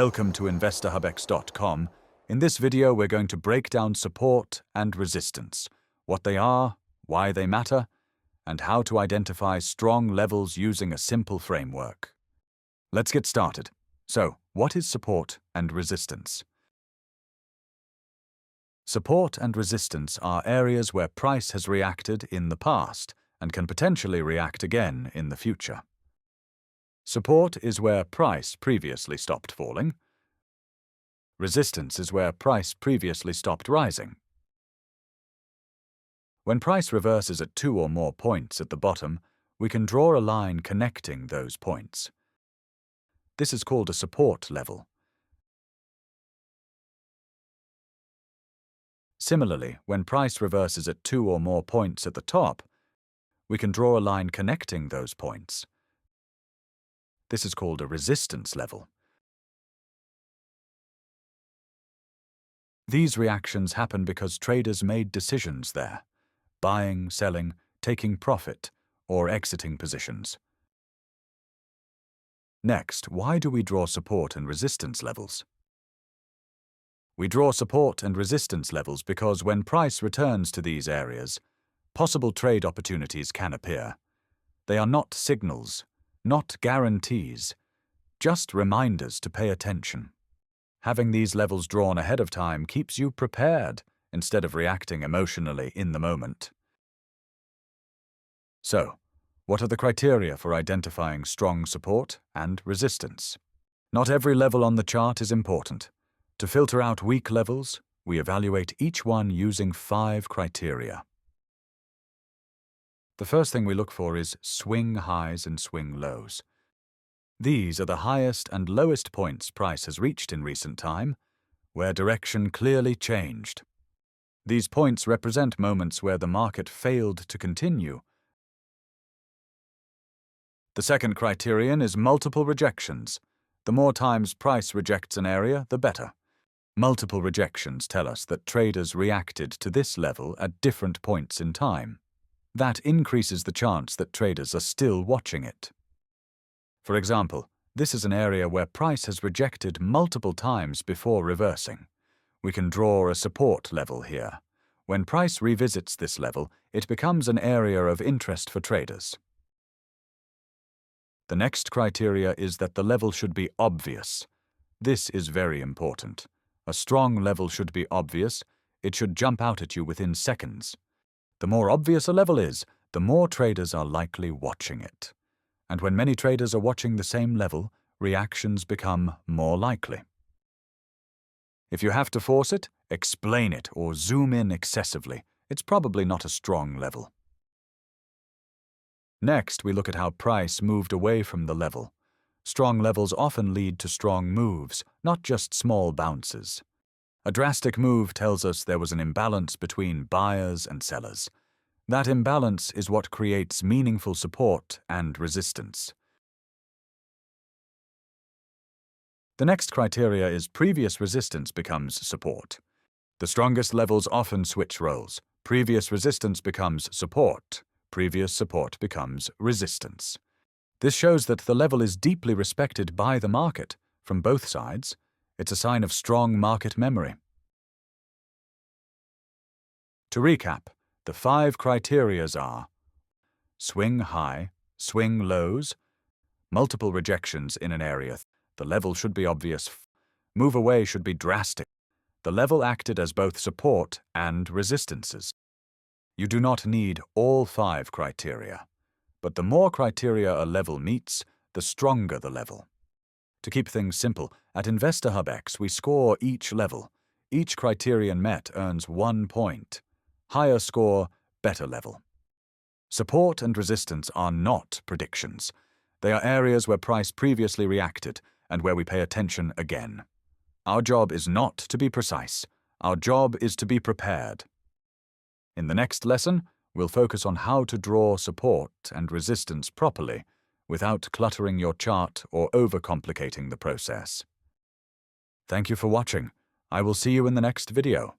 Welcome to InvestorHubX.com. In this video, we're going to break down support and resistance, what they are, why they matter, and how to identify strong levels using a simple framework. Let's get started. So, what is support and resistance? Support and resistance are areas where price has reacted in the past and can potentially react again in the future. Support is where price previously stopped falling. Resistance is where price previously stopped rising. When price reverses at two or more points at the bottom, we can draw a line connecting those points. This is called a support level. Similarly, when price reverses at two or more points at the top, we can draw a line connecting those points. This is called a resistance level. These reactions happen because traders made decisions there: buying, selling, taking profit, or exiting positions. Next, why do we draw support and resistance levels? We draw support and resistance levels because when price returns to these areas, possible trade opportunities can appear. They are not signals, not guarantees, just reminders to pay attention. Having these levels drawn ahead of time keeps you prepared instead of reacting emotionally in the moment. So, what are the criteria for identifying strong support and resistance? Not every level on the chart is important. To filter out weak levels, we evaluate each one using 5 criteria. The first thing we look for is swing highs and swing lows. These are the highest and lowest points price has reached in recent time, where direction clearly changed. These points represent moments where the market failed to continue. The second criterion is multiple rejections. The more times price rejects an area, the better. Multiple rejections tell us that traders reacted to this level at different points in time. That increases the chance that traders are still watching it. For example, this is an area where price has rejected multiple times before reversing. We can draw a support level here. When price revisits this level, it becomes an area of interest for traders. The next criteria is that the level should be obvious. This is very important. A strong level should be obvious. It should jump out at you within seconds. The more obvious a level is, the more traders are likely watching it. And when many traders are watching the same level, reactions become more likely. If you have to force it, explain it or zoom in excessively. It's probably not a strong level. Next, we look at how price moved away from the level. Strong levels often lead to strong moves, not just small bounces. A drastic move tells us there was an imbalance between buyers and sellers. That imbalance is what creates meaningful support and resistance. The next criteria is previous resistance becomes support. The strongest levels often switch roles. Previous resistance becomes support. Previous support becomes resistance. This shows that the level is deeply respected by the market from both sides. It's a sign of strong market memory. To recap, the 5 criteria are: swing high, swing lows, multiple rejections in an area, the level should be obvious, move away should be drastic, the level acted as both support and resistances. You do not need all 5 criteria, but the more criteria a level meets, the stronger the level. To keep things simple, at InvestorHubX we score each level. Each criterion met earns 1 point. Higher score, better level. Support and resistance are not predictions. They are areas where price previously reacted and where we pay attention again. Our job is not to be precise. Our job is to be prepared. In the next lesson, we'll focus on how to draw support and resistance properly without cluttering your chart or overcomplicating the process. Thank you for watching. I will see you in the next video.